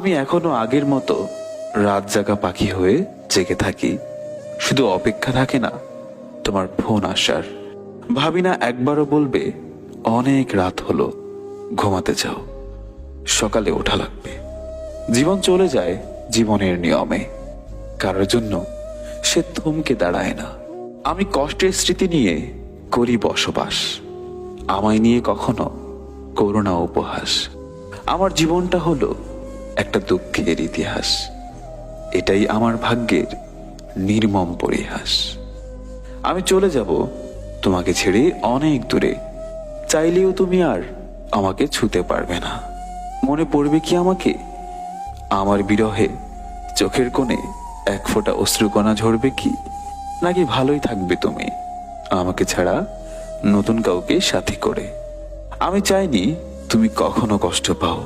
আমি এখনো আগের মতো রাত জাগা পাখি হয়ে জেগে থাকি। শুধু অপেক্ষা থাকে না তোমার ফোন আসার। ভাবি না একবারও বলবে অনেক রাত হলো, ঘুমাতে যাও, সকালে ওঠা লাগবে। জীবন চলে যায় জীবনের নিয়মে, কারোর জন্য সে থমকে দাঁড়ায় না। আমি কষ্টের স্মৃতি নিয়ে করি বসবাস, আমায় নিয়ে কখনো করুণা উপহাস। আমার জীবনটা হলো একটা দুঃখের ইতিহাস, এটাই আমার ভাগ্যের নির্মম পরিহাস। আমি চলে যাব তোমাকে ছেড়ে অনেক দূরে, চাইলেও তুমি আর আমাকে ছুতে পারবে না। মনে পড়বে কি আমাকে? আমার বিরহে চোখের কোণে এক ফোঁটা অশ্রুকণা ঝরবে কি? নাকি ভালোই থাকবে তুমি আমাকে ছাড়া নতুন কাউকে সাথী করে? আমি চাইনি তুমি কখনো কষ্ট পাও,